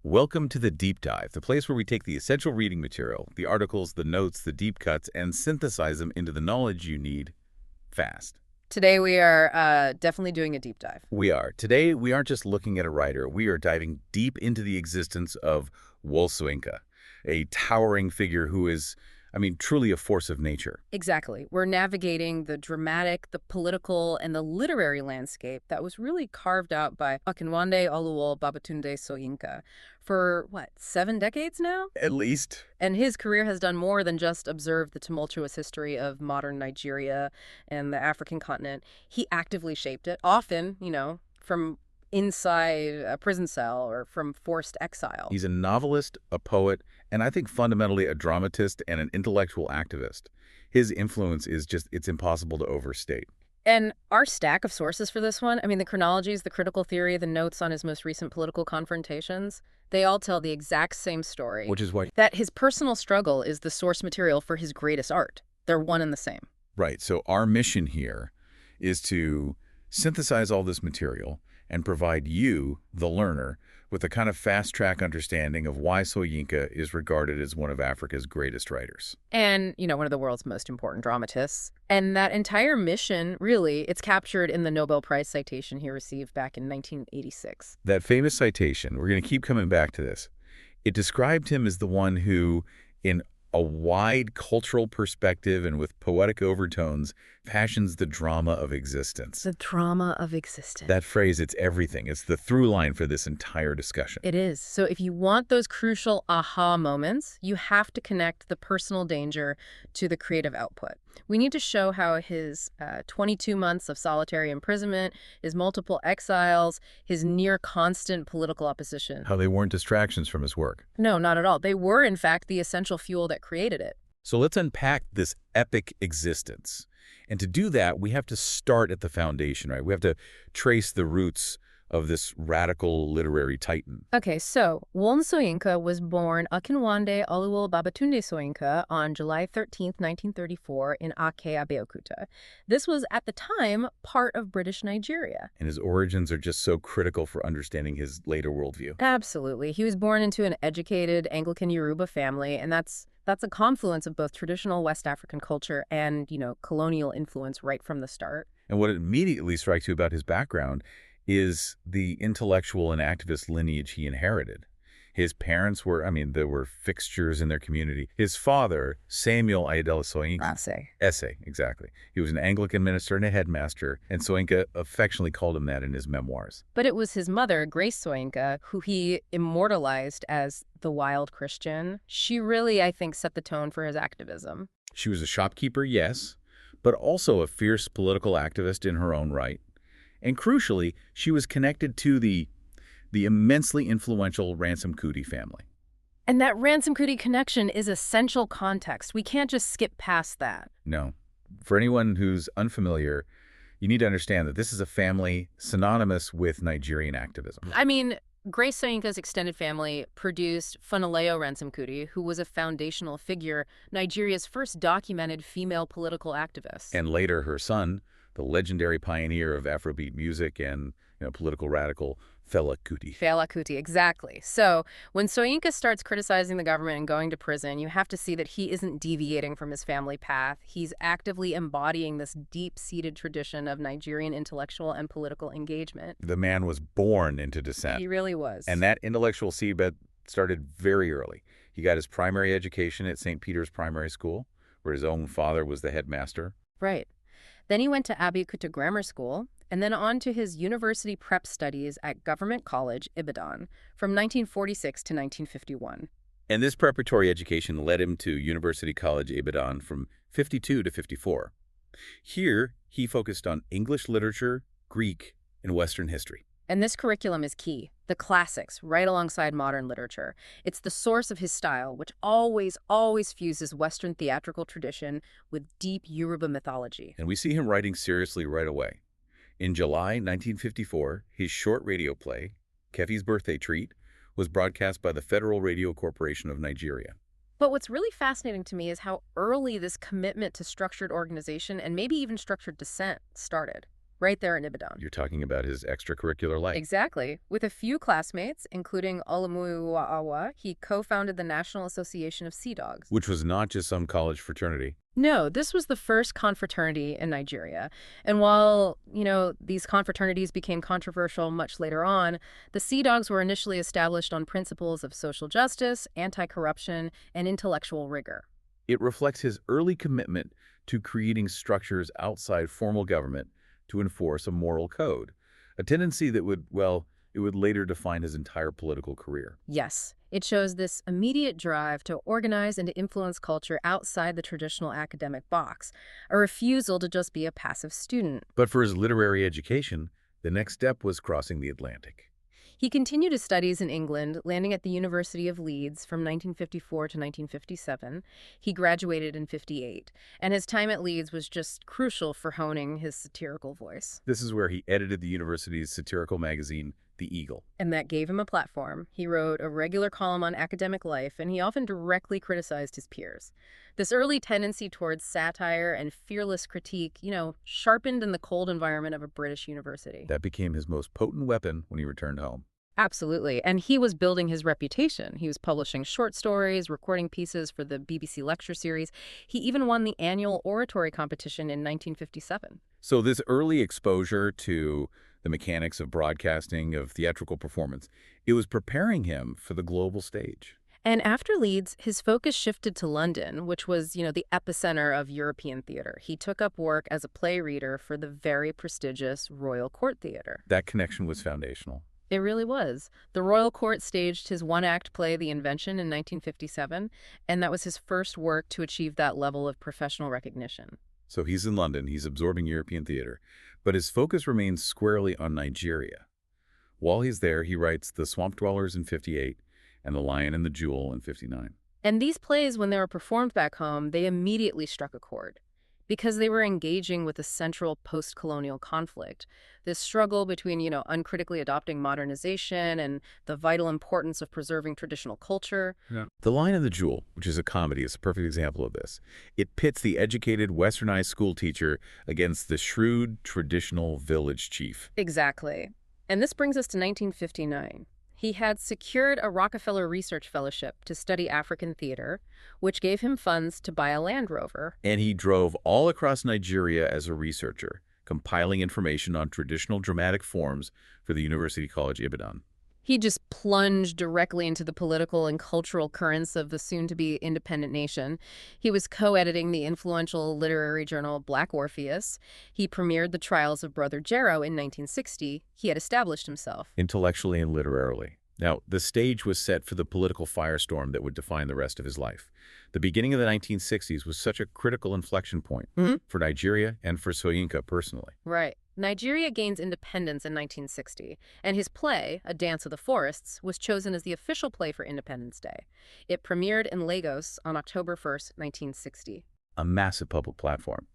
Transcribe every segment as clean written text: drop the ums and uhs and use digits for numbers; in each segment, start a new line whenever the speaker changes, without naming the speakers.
Welcome to the Deep Dive, the place where we take the essential reading material, the articles, the notes, the deep cuts, and synthesize them into the knowledge you need fast.
Today we are definitely doing a deep dive.
We are. Today, we aren't just looking at a writer. We are diving deep into the existence of Wole Soyinka, a towering figure who is, truly a force of nature.
Exactly. We're navigating the dramatic, the political, and the literary landscape that was really carved out by Akinwande Oluwole Babatunde Soyinka for, 7 decades now?
At least.
And his career has done more than just observe the tumultuous history of modern Nigeria and the African continent. He actively shaped it, often, from inside a prison cell or from forced exile.
He's a novelist, a poet, and I think fundamentally a dramatist and an intellectual activist. His influence is it's impossible to overstate.
And our stack of sources for this one, the chronologies, the critical theory, the notes on his most recent political confrontations, they all tell the exact same story.
Which is why...
That his personal struggle is the source material for his greatest art. They're one and the same.
Right. So our mission here is to synthesize all this material and provide you, the learner, with a kind of fast-track understanding of why Soyinka is regarded as one of Africa's greatest writers.
And, one of the world's most important dramatists. And that entire mission, really, it's captured in the Nobel Prize citation he received back in 1986.
That famous citation, we're going to keep coming back to this, it described him as the one who, in a wide cultural perspective and with poetic overtones, passions the drama of existence.
The drama of existence.
That phrase, it's everything. It's the through line for this entire discussion.
It is. So if you want those crucial aha moments, you have to connect the personal danger to the creative output. We need to show how his 22 months of solitary imprisonment, his multiple exiles, his near constant political opposition.
How they weren't distractions from his work.
No, not at all. They were, in fact, the essential fuel that created it.
So let's unpack this epic existence. And to do that, we have to start at the foundation, right? We have to trace the roots of this radical literary titan.
Okay, so Wole Soyinka was born Akinwande Oluwole Babatunde Soyinka on July 13th, 1934 in Ake, Abeokuta. This was, at the time, part of British Nigeria.
And his origins are just so critical for understanding his later worldview.
Absolutely. He was born into an educated Anglican Yoruba family, and that's a confluence of both traditional West African culture and, colonial influence right from the start.
And what immediately strikes you about his background is the intellectual and activist lineage he inherited. His parents were, there were fixtures in their community. His father, Samuel Ayodele Soyinka. Esse, exactly. He was an Anglican minister and a headmaster, and Soyinka affectionately called him that in his memoirs.
But it was his mother, Grace Soyinka, who he immortalized as the wild Christian. She really, I think, set the tone for his activism.
She was a shopkeeper, yes, but also a fierce political activist in her own right. And crucially, she was connected to the immensely influential Ransom Kuti family.
And that Ransom Kuti connection is essential context. We can't just skip past that.
No. For anyone who's unfamiliar, you need to understand that this is a family synonymous with Nigerian activism.
Grace Soyinka's extended family produced Funaleo Ransom Kuti, who was a foundational figure, Nigeria's first documented female political activist.
And later her son, the legendary pioneer of Afrobeat music and political radical Fela Kuti.
Fela Kuti, exactly. So when Soyinka starts criticizing the government and going to prison, you have to see that he isn't deviating from his family path. He's actively embodying this deep-seated tradition of Nigerian intellectual and political engagement.
The man was born into dissent.
He really was.
And that intellectual seedbed started very early. He got his primary education at St. Peter's Primary School, where his own father was the headmaster.
Right. Then he went to Abeokuta Grammar School, and then on to his university prep studies at Government College, Ibadan, from 1946 to 1951.
And this preparatory education led him to University College, Ibadan, from 52 to 54. Here, he focused on English literature, Greek, and Western history.
And this curriculum is key, the classics, right alongside modern literature. It's the source of his style, which always fuses Western theatrical tradition with deep Yoruba mythology.
And we see him writing seriously right away. In July 1954, his short radio play, Kefi's Birthday Treat, was broadcast by the Federal Radio Corporation of Nigeria.
But what's really fascinating to me is how early this commitment to structured organization and maybe even structured dissent started. right there in Ibadan.
You're talking about his extracurricular life.
Exactly. With a few classmates, including Olumuyiwa, he co-founded the National Association of Sea Dogs.
Which was not just some college fraternity.
No, this was the first confraternity in Nigeria. And while, these confraternities became controversial much later on, the Sea Dogs were initially established on principles of social justice, anti-corruption, and intellectual rigor.
It reflects his early commitment to creating structures outside formal government to enforce a moral code, a tendency that would later define his entire political career.
Yes, it shows this immediate drive to organize and to influence culture outside the traditional academic box, a refusal to just be a passive student.
But for his literary education, the next step was crossing the Atlantic.
He continued his studies in England, landing at the University of Leeds from 1954 to 1957. He graduated in 58, and his time at Leeds was just crucial for honing his satirical voice.
This is where he edited the university's satirical magazine, The Eagle.
And that gave him a platform. He wrote a regular column on academic life, and he often directly criticized his peers. This early tendency towards satire and fearless critique, sharpened in the cold environment of a British university.
That became his most potent weapon when he returned home.
Absolutely. And he was building his reputation. He was publishing short stories, recording pieces for the BBC lecture series. He even won the annual oratory competition in 1957.
So this early exposure to the mechanics of broadcasting, of theatrical performance, it was preparing him for the global stage.
And after Leeds, his focus shifted to London, which was, the epicenter of European theater. He took up work as a play reader for the very prestigious Royal Court Theatre.
That connection was foundational.
It really was. The Royal Court staged his one-act play, The Invention, in 1957, and that was his first work to achieve that level of professional recognition.
So he's in London, he's absorbing European theater, but his focus remains squarely on Nigeria. While he's there, he writes The Swamp Dwellers in 58 and The Lion and the Jewel in 59.
And these plays, when they were performed back home, they immediately struck a chord, because they were engaging with a central post-colonial conflict, this struggle between, uncritically adopting modernization and the vital importance of preserving traditional culture.
Yeah. The Lion and the Jewel, which is a comedy, is a perfect example of this. It pits the educated, westernized school teacher against the shrewd, traditional village chief.
Exactly. And this brings us to 1959. He had secured a Rockefeller Research Fellowship to study African theater, which gave him funds to buy a Land Rover.
And he drove all across Nigeria as a researcher, compiling information on traditional dramatic forms for the University College Ibadan.
He just plunged directly into the political and cultural currents of the soon-to-be independent nation. He was co-editing the influential literary journal Black Orpheus. He premiered The Trials of Brother Jero in 1960. He had established himself.
Intellectually and literarily. Now, the stage was set for the political firestorm that would define the rest of his life. The beginning of the 1960s was such a critical inflection point for Nigeria and for Soyinka personally.
Right. Nigeria gains independence in 1960, and his play, A Dance of the Forests, was chosen as the official play for Independence Day. It premiered in Lagos on October 1st, 1960.
A massive public platform.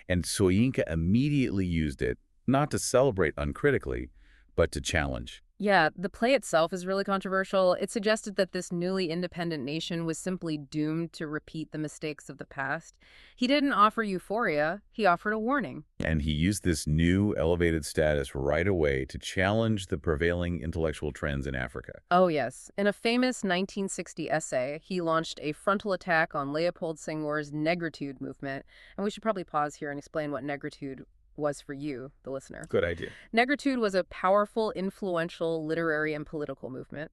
And Soyinka immediately used it, not to celebrate uncritically, but to challenge.
Yeah, the play itself is really controversial. It suggested that this newly independent nation was simply doomed to repeat the mistakes of the past. He didn't offer euphoria, he offered a warning.
And he used this new elevated status right away to challenge the prevailing intellectual trends in Africa.
Oh yes. In a famous 1960 essay, he launched a frontal attack on Leopold Senghor's negritude movement. And we should probably pause here and explain what negritude was for you, the listener.
Good idea.
Negritude was a powerful, influential literary and political movement.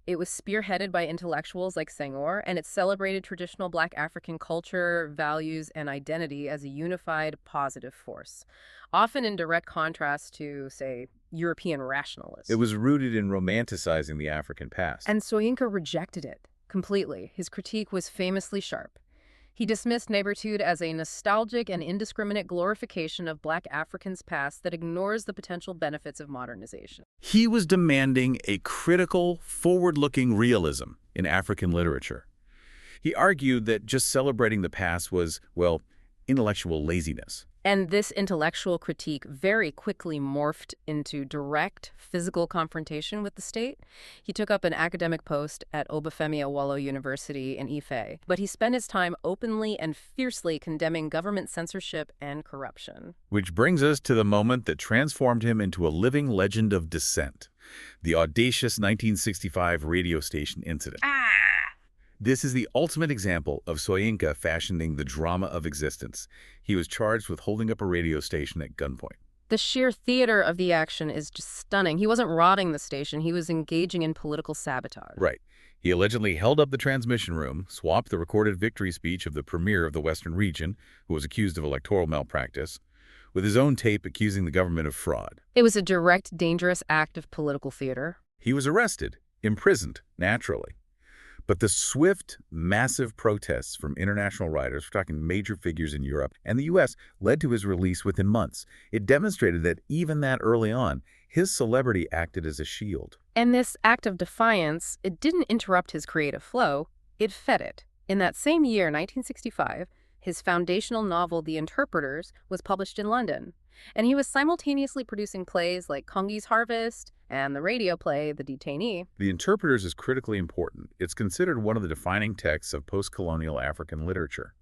It was spearheaded by intellectuals like Senghor, and it celebrated traditional Black African culture, values, and identity as a unified, positive force, often in direct contrast to, say, European rationalists.
It was rooted in romanticizing the African past.
And Soyinka rejected it completely. His critique was famously sharp. He dismissed negritude as a nostalgic and indiscriminate glorification of Black Africans' past that ignores the potential benefits of modernization.
He was demanding a critical, forward-looking realism in African literature. He argued that just celebrating the past was, well, intellectual laziness.
And this intellectual critique very quickly morphed into direct physical confrontation with the state. He took up an academic post at Obafemi Awolowo University in Ife, but he spent his time openly and fiercely condemning government censorship and corruption.
Which brings us to the moment that transformed him into a living legend of dissent, the audacious 1965 radio station incident. This is the ultimate example of Soyinka fashioning the drama of existence. He was charged with holding up a radio station at gunpoint.
The sheer theater of the action is just stunning. He wasn't robbing the station, he was engaging in political sabotage.
Right. He allegedly held up the transmission room, swapped the recorded victory speech of the premier of the Western region, who was accused of electoral malpractice, with his own tape accusing the government of fraud.
It was a direct, dangerous act of political theater.
He was arrested, imprisoned, naturally. But the swift, massive protests from international writers, we're talking major figures in Europe and the U.S., led to his release within months. It demonstrated that even that early on, his celebrity acted as a shield.
And this act of defiance, it didn't interrupt his creative flow, it fed it. In that same year, 1965, his foundational novel, The Interpreters, was published in London. And he was simultaneously producing plays like Kongi's Harvest and the radio play, The Detainee.
The Interpreters is critically important. It's considered one of the defining texts of post-colonial African literature.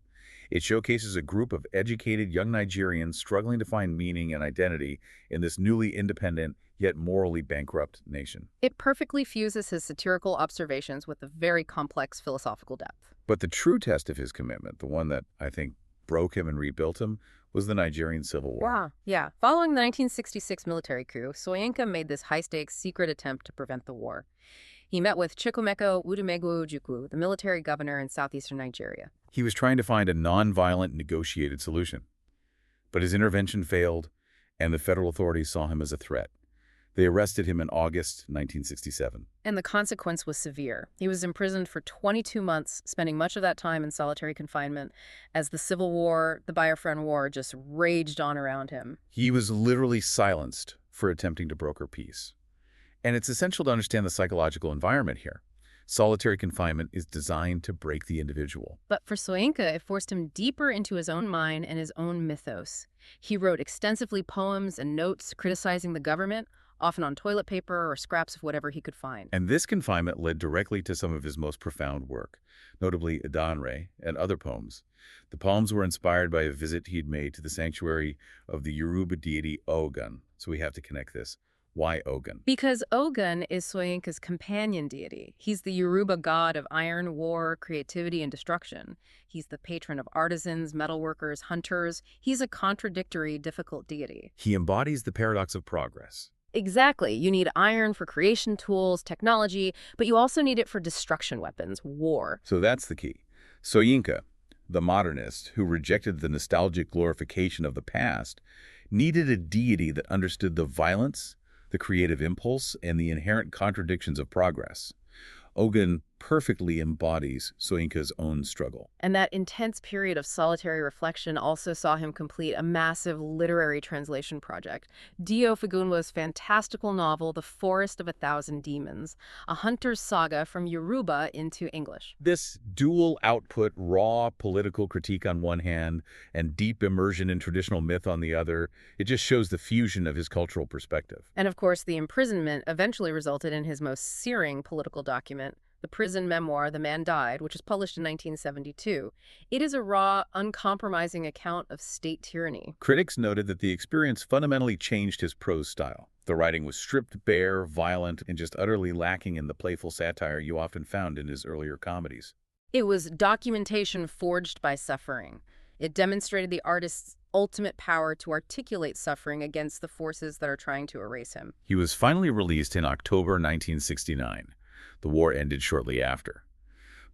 It showcases a group of educated young Nigerians struggling to find meaning and identity in this newly independent, yet morally bankrupt nation.
It perfectly fuses his satirical observations with a very complex philosophical depth.
But the true test of his commitment, the one that I think broke him and rebuilt him, was the Nigerian Civil War.
Yeah. Following the 1966 military coup, Soyinka made this high-stakes secret attempt to prevent the war. He met with Chukwemeka Udumegu, the military governor in southeastern Nigeria.
He was trying to find a non-violent negotiated solution. But his intervention failed, and the federal authorities saw him as a threat. They arrested him in August 1967.
And the consequence was severe. He was imprisoned for 22 months, spending much of that time in solitary confinement as the Civil War, the Biafran War, just raged on around him.
He was literally silenced for attempting to broker peace. And it's essential to understand the psychological environment here. Solitary confinement is designed to break the individual.
But for Soyinka, it forced him deeper into his own mind and his own mythos. He wrote extensively poems and notes criticizing the government, often on toilet paper or scraps of whatever he could find.
And this confinement led directly to some of his most profound work, notably Idanre and other poems. The poems were inspired by a visit he'd made to the sanctuary of the Yoruba deity Ogun. So we have to connect this. Why Ogun?
Because Ogun is Soyinka's companion deity. He's the Yoruba god of iron, war, creativity, and destruction. He's the patron of artisans, metalworkers, hunters. He's a contradictory, difficult deity.
He embodies the paradox of progress.
Exactly. You need iron for creation tools, technology, but you also need it for destruction weapons, war.
So that's the key. Soyinka, the modernist who rejected the nostalgic glorification of the past, needed a deity that understood the violence, the creative impulse, and the inherent contradictions of progress. Ogun perfectly embodies Soyinka's own struggle.
And that intense period of solitary reflection also saw him complete a massive literary translation project. Dio Fagunwa's fantastical novel, The Forest of a Thousand Demons, a hunter's saga from Yoruba into English.
This dual output, raw political critique on one hand and deep immersion in traditional myth on the other, it just shows the fusion of his cultural perspective.
And of course, the imprisonment eventually resulted in his most searing political document, the prison memoir, The Man Died, which was published in 1972. It is a raw, uncompromising account of state tyranny.
Critics noted that the experience fundamentally changed his prose style. The writing was stripped bare, violent, and just utterly lacking in the playful satire you often found in his earlier comedies.
It was documentation forged by suffering. It demonstrated the artist's ultimate power to articulate suffering against the forces that are trying to erase him.
He was finally released in October 1969. The war ended shortly after.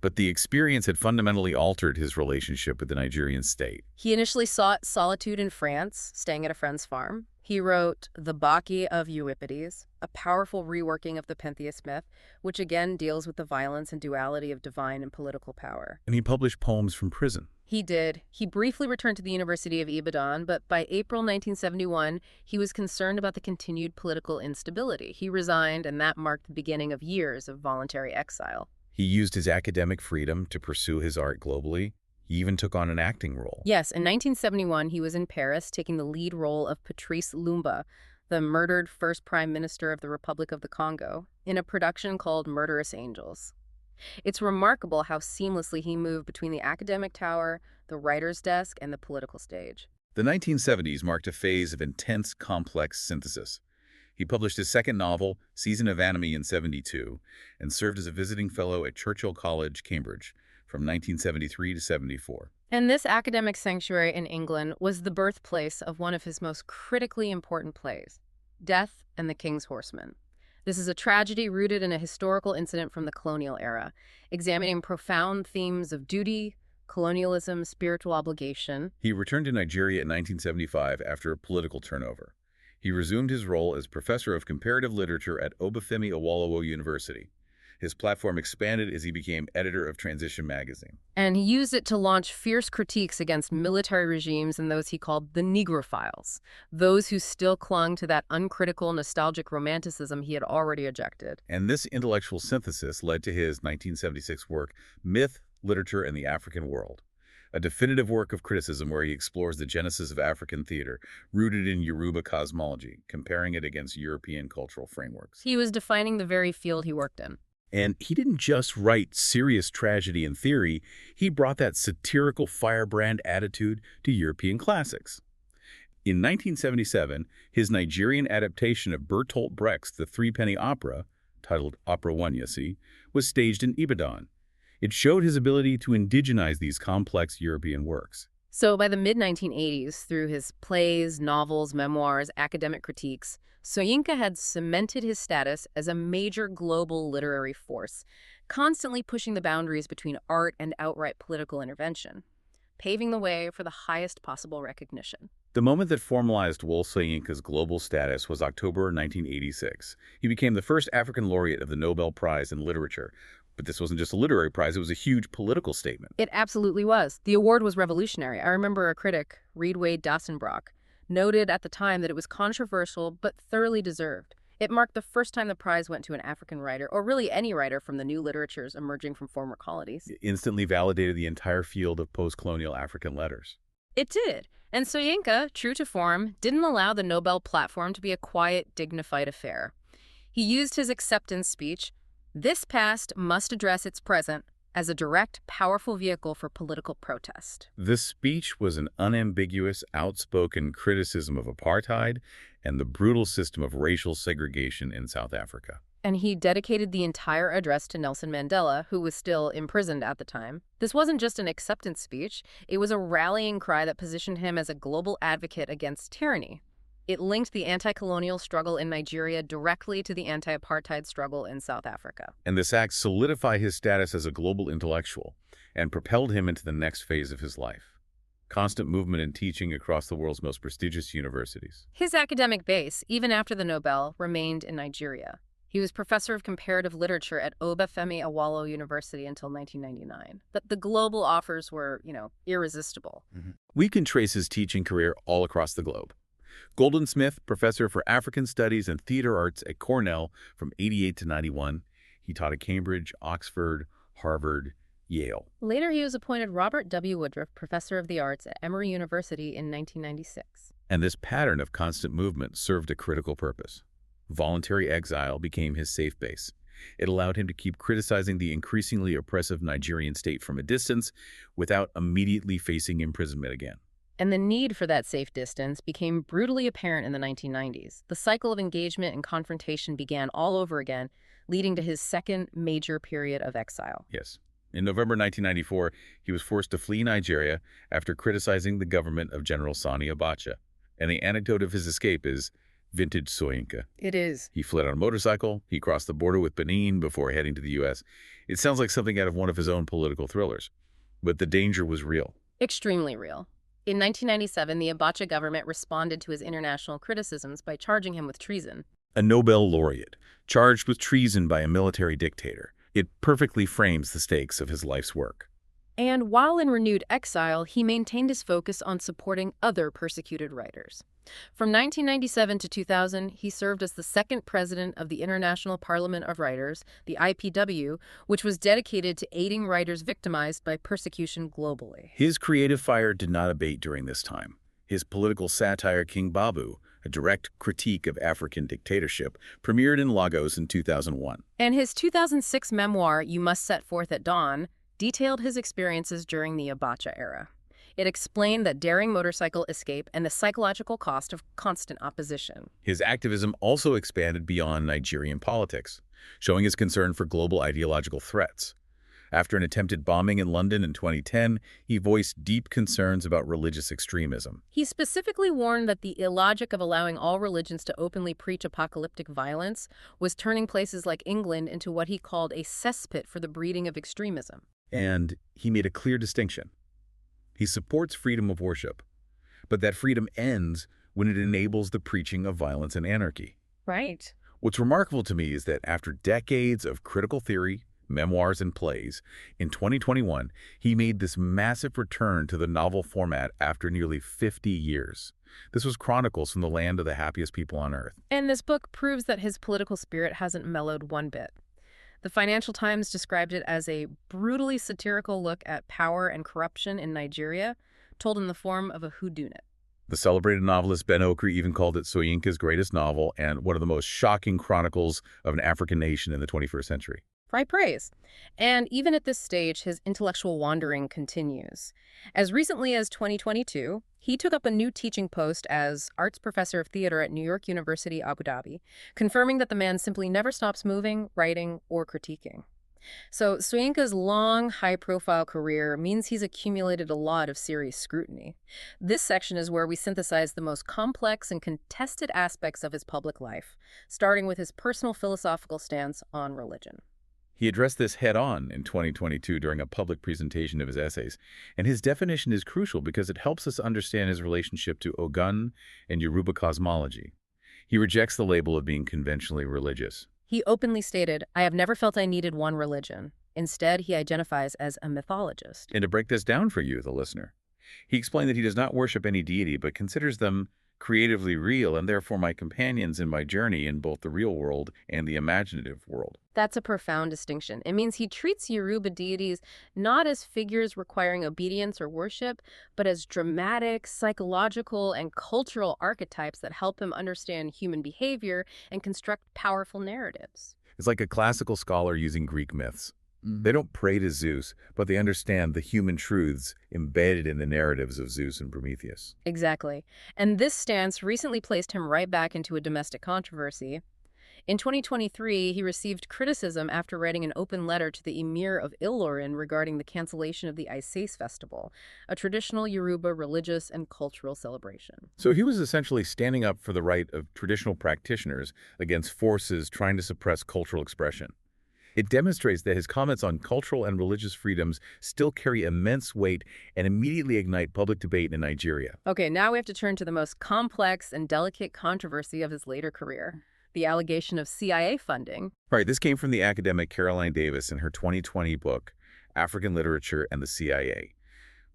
But the experience had fundamentally altered his relationship with the Nigerian state.
He initially sought solitude in France, staying at a friend's farm. He wrote The Bacchae of Euripides, a powerful reworking of the Pentheus myth, which again deals with the violence and duality of divine and political power.
And he published poems from prison.
He did. He briefly returned to the University of Ibadan, but by April 1971, he was concerned about the continued political instability. He resigned, and that marked the beginning of years of voluntary exile.
He used his academic freedom to pursue his art globally, He even took on an acting role.
Yes, in 1971, he was in Paris taking the lead role of Patrice Lumumba, the murdered first prime minister of the Republic of the Congo, in a production called Murderous Angels. It's remarkable how seamlessly he moved between the academic tower, the writer's desk, and the political stage.
The 1970s marked a phase of intense, complex synthesis. He published his second novel, Season of Anime, in '72, and served as a visiting fellow at Churchill College, Cambridge, from 1973 to '74.
And this academic sanctuary in England was the birthplace of one of his most critically important plays, Death and the King's Horseman. This is a tragedy rooted in a historical incident from the colonial era, examining profound themes of duty, colonialism, spiritual obligation.
He returned to Nigeria in 1975 after a political turnover. He resumed his role as professor of comparative literature at Obafemi Awolowo University. His platform expanded as he became editor of Transition magazine.
And he used it to launch fierce critiques against military regimes and those he called the Negrophiles, those who still clung to that uncritical, nostalgic romanticism he had already ejected.
And this intellectual synthesis led to his 1976 work, Myth, Literature, and the African World, a definitive work of criticism where he explores the genesis of African theater, rooted in Yoruba cosmology, comparing it against European cultural frameworks.
He was defining the very field he worked in.
And he didn't just write serious tragedy and theory, he brought that satirical firebrand attitude to European classics. In 1977, his Nigerian adaptation of Bertolt Brecht's The Threepenny Opera, titled Opera Wanyasi, was staged in Ibadan. It showed his ability to indigenize these complex European works.
So by the mid-1980s, through his plays, novels, memoirs, academic critiques, Soyinka had cemented his status as a major global literary force, constantly pushing the boundaries between art and outright political intervention, paving the way for the highest possible recognition.
The moment that formalized Wole Soyinka's global status was October 1986. He became the first African laureate of the Nobel Prize in Literature. But this wasn't just a literary prize, it was a huge political statement.
It absolutely was. The award was revolutionary. I remember a critic, Reed Wade Dassenbrock, noted at the time that it was controversial but thoroughly deserved. It marked the first time the prize went to an African writer, or really any writer from the new literatures emerging from former colonies.
It instantly validated the entire field of post-colonial African letters.
It did. And Soyinka, true to form, didn't allow the Nobel platform to be a quiet, dignified affair. He used his acceptance speech, "This past must address its present," as a direct, powerful vehicle for political protest.
This speech was an unambiguous, outspoken criticism of apartheid and the brutal system of racial segregation in South Africa.
And he dedicated the entire address to Nelson Mandela, who was still imprisoned at the time. This wasn't just an acceptance speech, it was a rallying cry that positioned him as a global advocate against tyranny. It linked the anti-colonial struggle in Nigeria directly to the anti-apartheid struggle in South Africa.
And this act solidified his status as a global intellectual and propelled him into the next phase of his life. Constant movement and teaching across the world's most prestigious universities.
His academic base, even after the Nobel, remained in Nigeria. He was professor of comparative literature at Obafemi Awolowo University until 1999. But the global offers were, irresistible.
We can trace his teaching career all across the globe. Golden Smith, professor for African Studies and Theater Arts at Cornell from '88 to '91. He taught at Cambridge, Oxford, Harvard, Yale.
Later, he was appointed Robert W. Woodruff Professor of the Arts at Emory University in 1996.
And this pattern of constant movement served a critical purpose. Voluntary exile became his safe base. It allowed him to keep criticizing the increasingly oppressive Nigerian state from a distance without immediately facing imprisonment again.
And the need for that safe distance became brutally apparent in the 1990s. The cycle of engagement and confrontation began all over again, leading to his second major period of exile.
Yes. In November 1994, he was forced to flee Nigeria after criticizing the government of General Sani Abacha. And the anecdote of his escape is vintage Soyinka.
It is.
He fled on a motorcycle. He crossed the border with Benin before heading to the U.S. It sounds like something out of one of his own political thrillers. But the danger was real.
Extremely real. In 1997, the Abacha government responded to his international criticisms by charging him with treason.
A Nobel laureate, charged with treason by a military dictator. It perfectly frames the stakes of his life's work.
And while in renewed exile, he maintained his focus on supporting other persecuted writers. From 1997 to 2000, he served as the second president of the International Parliament of Writers, the IPW, which was dedicated to aiding writers victimized by persecution globally.
His creative fire did not abate during this time. His political satire, King Babu, a direct critique of African dictatorship, premiered in Lagos in 2001.
And his 2006 memoir, You Must Set Forth at Dawn, detailed his experiences during the Abacha era. It explained the daring motorcycle escape and the psychological cost of constant opposition.
His activism also expanded beyond Nigerian politics, showing his concern for global ideological threats. After an attempted bombing in London in 2010, he voiced deep concerns about religious extremism.
He specifically warned that the illogic of allowing all religions to openly preach apocalyptic violence was turning places like England into what he called a cesspit for the breeding of extremism.
And he made a clear distinction. He supports freedom of worship, but that freedom ends when it enables the preaching of violence and anarchy.
Right.
What's remarkable to me is that after decades of critical theory, memoirs, and plays, in 2021, he made this massive return to the novel format after nearly 50 years. This was Chronicles from the Land of the Happiest People on Earth.
And this book proves that his political spirit hasn't mellowed one bit. The Financial Times described it as a brutally satirical look at power and corruption in Nigeria, told in the form of a whodunit.
The celebrated novelist Ben Okri even called it Soyinka's greatest novel and one of the most shocking chronicles of an African nation in the 21st century.
High praise. And even at this stage, his intellectual wandering continues. As recently as 2022, he took up a new teaching post as arts professor of theater at New York University, Abu Dhabi, confirming that the man simply never stops moving, writing, or critiquing. So Soyinka's long, high-profile career means he's accumulated a lot of serious scrutiny. This section is where we synthesize the most complex and contested aspects of his public life, starting with his personal philosophical stance on religion.
He addressed this head-on in 2022 during a public presentation of his essays, and his definition is crucial because it helps us understand his relationship to Ogun and Yoruba cosmology. He rejects the label of being conventionally religious.
He openly stated, "I have never felt I needed one religion." Instead, he identifies as a mythologist.
And to break this down for you, the listener, he explained that he does not worship any deity, but considers them creatively real and therefore my companions in my journey in both the real world and the imaginative world.
That's a profound distinction. It means he treats Yoruba deities not as figures requiring obedience or worship, but as dramatic, psychological, and cultural archetypes that help him understand human behavior and construct powerful narratives.
It's like a classical scholar using Greek myths. They don't pray to Zeus, but they understand the human truths embedded in the narratives of Zeus and Prometheus.
Exactly. And this stance recently placed him right back into a domestic controversy. In 2023, he received criticism after writing an open letter to the Emir of Ilorin regarding the cancellation of the Isis Festival, a traditional Yoruba religious and cultural celebration.
So he was essentially standing up for the right of traditional practitioners against forces trying to suppress cultural expression. It demonstrates that his comments on cultural and religious freedoms still carry immense weight and immediately ignite public debate in Nigeria.
Okay, now we have to turn to the most complex and delicate controversy of his later career, the allegation of CIA funding.
Right, this came from the academic Caroline Davis in her 2020 book, African Literature and the CIA.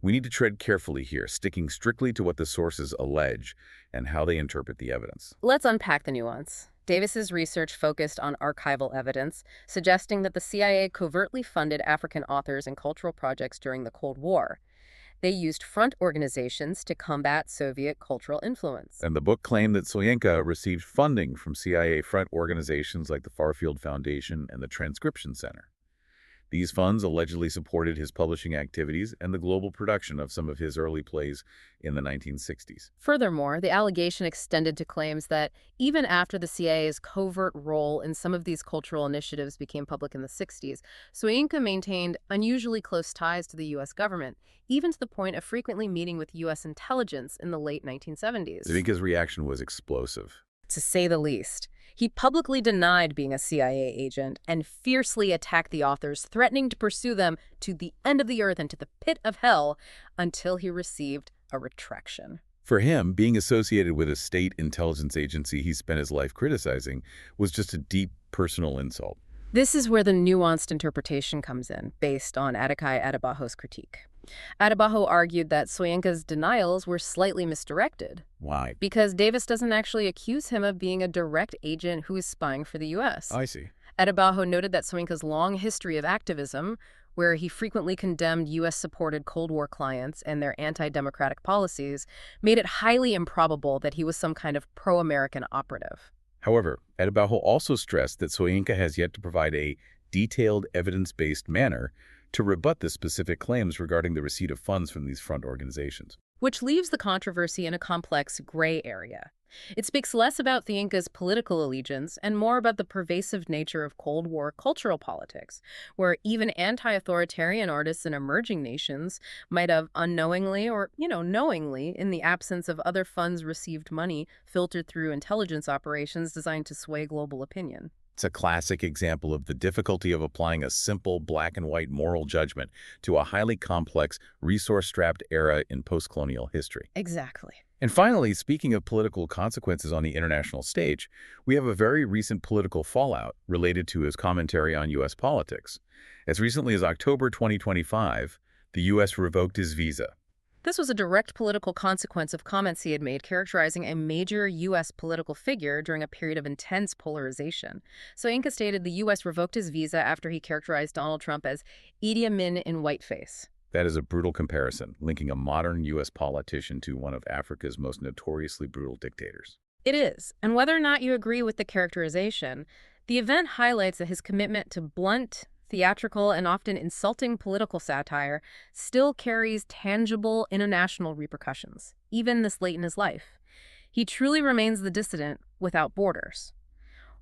We need to tread carefully here, sticking strictly to what the sources allege and how they interpret the evidence.
Let's unpack the nuance. Davis's research focused on archival evidence, suggesting that the CIA covertly funded African authors and cultural projects during the Cold War. They used front organizations to combat Soviet cultural influence.
And the book claimed that Soyinka received funding from CIA front organizations like the Farfield Foundation and the Transcription Center. These funds allegedly supported his publishing activities and the global production of some of his early plays in the 1960s.
Furthermore, the allegation extended to claims that even after the CIA's covert role in some of these cultural initiatives became public in the 60s, Soyinka maintained unusually close ties to the U.S. government, even to the point of frequently meeting with U.S. intelligence in the late 1970s.
Soyinka's reaction was explosive.
To say the least. He publicly denied being a CIA agent and fiercely attacked the authors, threatening to pursue them to the end of the earth and to the pit of hell until he received a retraction.
For him, being associated with a state intelligence agency he spent his life criticizing was just a deep personal insult.
This is where the nuanced interpretation comes in, based on Adekai Adebayo's critique. Adebayo argued that Soyinka's denials were slightly misdirected
Why?
because Davis doesn't actually accuse him of being a direct agent who is spying for the U.S.
I see.
Adebayo noted that Soyinka's long history of activism, where he frequently condemned U.S.-supported Cold War clients and their anti-democratic policies, made it highly improbable that he was some kind of pro-American operative.
However, Adebayo also stressed that Soyinka has yet to provide a detailed, evidence-based manner to rebut the specific claims regarding the receipt of funds from these front organizations.
Which leaves the controversy in a complex gray area. It speaks less about Soyinka's political allegiance and more about the pervasive nature of Cold War cultural politics, where even anti-authoritarian artists in emerging nations might have unknowingly or, knowingly, in the absence of other funds received money filtered through intelligence operations designed to sway global opinion.
It's a classic example of the difficulty of applying a simple black and white moral judgment to a highly complex, resource-strapped era in post-colonial history.
Exactly.
And finally, speaking of political consequences on the international stage, we have a very recent political fallout related to his commentary on U.S. politics. As recently as October 2025, the U.S. revoked his visa.
This was a direct political consequence of comments he had made characterizing a major U.S. political figure during a period of intense polarization. Soyinka stated the U.S. revoked his visa after he characterized Donald Trump as Idi Amin in whiteface.
That is a brutal comparison, linking a modern U.S. politician to one of Africa's most notoriously brutal dictators.
It is, and whether or not you agree with the characterization, the event highlights that his commitment to blunt, theatrical, and often insulting political satire still carries tangible international repercussions, even this late in his life. He truly remains the dissident without borders.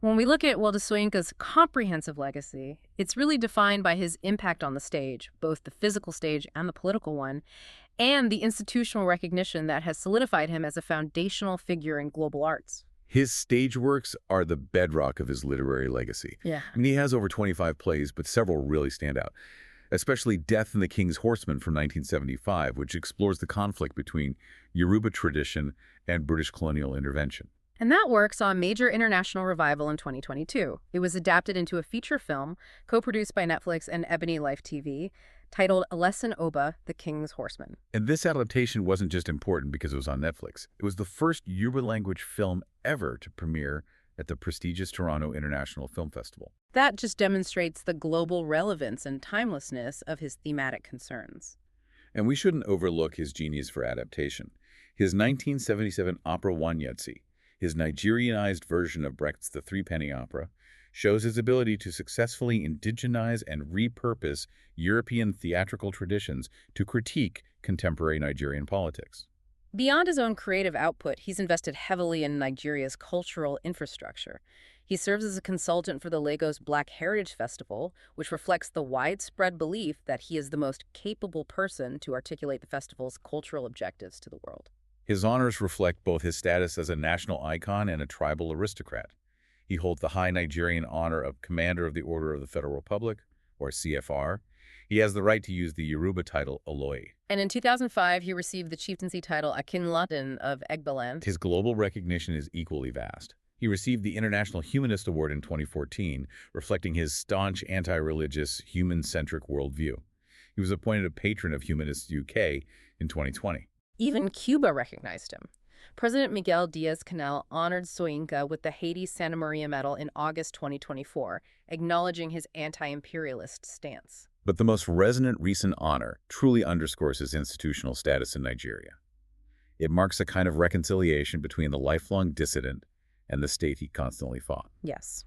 When we look at Wole Soyinka's comprehensive legacy, it's really defined by his impact on the stage, both the physical stage and the political one, and the institutional recognition that has solidified him as a foundational figure in global arts.
His stage works are the bedrock of his literary legacy.
Yeah.
He has over 25 plays, but several really stand out, especially Death and the King's Horseman from 1975, which explores the conflict between Yoruba tradition and British colonial intervention.
And that work saw a major international revival in 2022. It was adapted into a feature film, co-produced by Netflix and Ebony Life TV, titled Lesson Oba, The King's Horseman.
And this adaptation wasn't just important because it was on Netflix. It was the first Yoruba-language film ever to premiere at the prestigious Toronto International Film Festival.
That just demonstrates the global relevance and timelessness of his thematic concerns.
And we shouldn't overlook his genius for adaptation. His 1977 opera Wanyetsi, his Nigerianized version of Brecht's The Threepenny Opera, shows his ability to successfully indigenize and repurpose European theatrical traditions to critique contemporary Nigerian politics.
Beyond his own creative output, he's invested heavily in Nigeria's cultural infrastructure. He serves as a consultant for the Lagos Black Heritage Festival, which reflects the widespread belief that he is the most capable person to articulate the festival's cultural objectives to the world.
His honors reflect both his status as a national icon and a tribal aristocrat. He holds the high Nigerian honor of Commander of the Order of the Federal Republic, or CFR. He has the right to use the Yoruba title Oloye.
And in 2005, he received the chieftaincy title Akinlatan of Egbaland.
His global recognition is equally vast. He received the International Humanist Award in 2014, reflecting his staunch anti-religious, human-centric worldview. He was appointed a patron of Humanists UK in 2020.
Even Cuba recognized him. President Miguel Diaz-Canel honored Soyinka with the Haiti Santa Maria Medal in August 2024, acknowledging his anti-imperialist stance.
But the most resonant recent honor truly underscores his institutional status in Nigeria. It marks a kind of reconciliation between the lifelong dissident and the state he constantly fought.
Yes.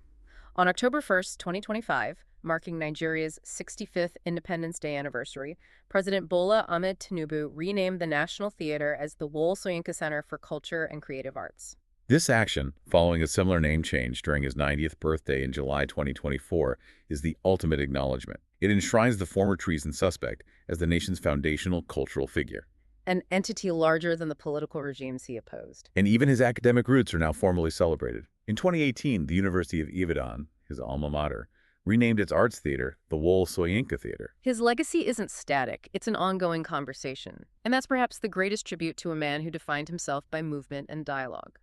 On October 1st, 2025, marking Nigeria's 65th Independence Day anniversary, President Bola Ahmed Tinubu renamed the National Theater as the Wole Soyinka Center for Culture and Creative Arts.
This action, following a similar name change during his 90th birthday in July 2024, is the ultimate acknowledgement. It enshrines the former treason suspect as the nation's foundational cultural figure.
An entity larger than the political regimes he opposed.
And even his academic roots are now formally celebrated. In 2018, the University of Ibadan, his alma mater, renamed its arts theater the Wole Soyinka Theater.
His legacy isn't static, it's an ongoing conversation. And that's perhaps the greatest tribute to a man who defined himself by movement and dialogue.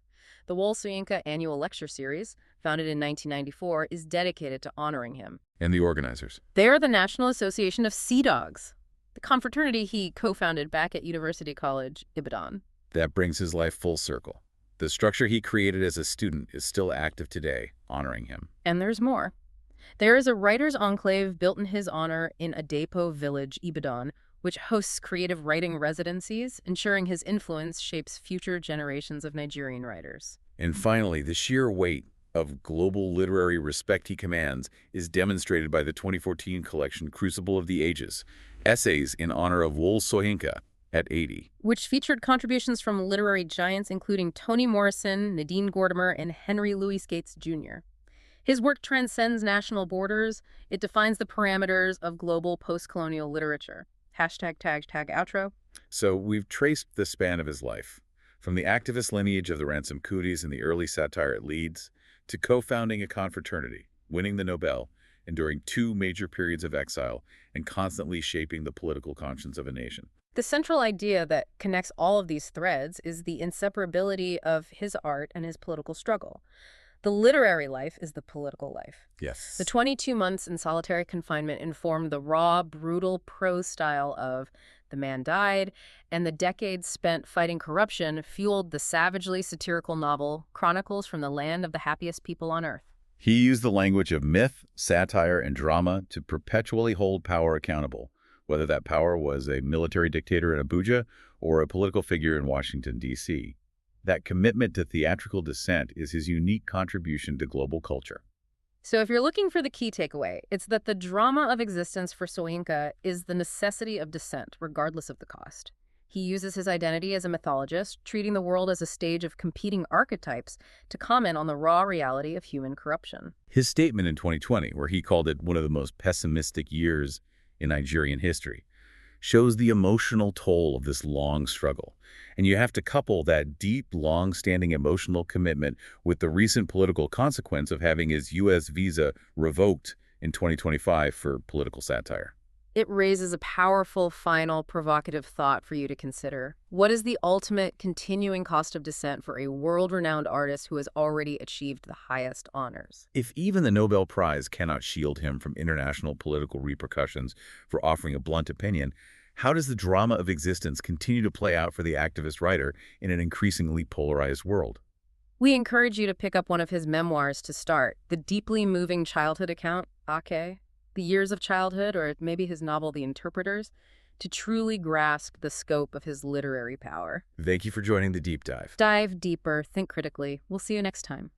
The Wole Soyinka Annual Lecture Series, founded in 1994, is dedicated to honoring him.
And the organizers.
They're the National Association of Sea Dogs, the confraternity he co-founded back at University College, Ibadan.
That brings his life full circle. The structure he created as a student is still active today, honoring him.
And there's more. There is a writer's enclave built in his honor in Adepo village, Ibadan, which hosts creative writing residencies, ensuring his influence shapes future generations of Nigerian writers.
And finally, the sheer weight of global literary respect he commands is demonstrated by the 2014 collection Crucible of the Ages, essays in honor of Wole Soyinka at 80.
Which featured contributions from literary giants including Toni Morrison, Nadine Gordimer, and Henry Louis Gates Jr. His work transcends national borders. It defines the parameters of global post-colonial literature. Hashtag tag outro.
So we've traced the span of his life, from the activist lineage of the ransom cooties and the early satire at Leeds, to co-founding a confraternity, winning the Nobel, enduring 2 major periods of exile, and constantly shaping the political conscience of a nation.
The central idea that connects all of these threads is the inseparability of his art and his political struggle. The literary life is the political life.
Yes.
The 22 months in solitary confinement informed the raw, brutal prose style of The Man Died, and the decades spent fighting corruption fueled the savagely satirical novel Chronicles from the Land of the Happiest People on Earth.
He used the language of myth, satire, and drama to perpetually hold power accountable, whether that power was a military dictator in Abuja or a political figure in Washington, D.C. That commitment to theatrical dissent is his unique contribution to global culture.
So if you're looking for the key takeaway, it's that the drama of existence for Soyinka is the necessity of dissent, regardless of the cost. He uses his identity as a mythologist, treating the world as a stage of competing archetypes, to comment on the raw reality of human corruption.
His statement in 2020, where he called it one of the most pessimistic years in Nigerian history, shows the emotional toll of this long struggle. And you have to couple that deep, long-standing emotional commitment with the recent political consequence of having his U.S. visa revoked in 2025 for political satire.
It raises a powerful, final, provocative thought for you to consider. What is the ultimate continuing cost of dissent for a world-renowned artist who has already achieved the highest honors?
If even the Nobel Prize cannot shield him from international political repercussions for offering a blunt opinion, how does the drama of existence continue to play out for the activist writer in an increasingly polarized world?
We encourage you to pick up one of his memoirs to start, the deeply moving childhood account, Ake, The Years of Childhood, or maybe his novel, The Interpreters, to truly grasp the scope of his literary power.
Thank you for joining the Deep Dive.
Dive deeper, think critically. We'll see you next time.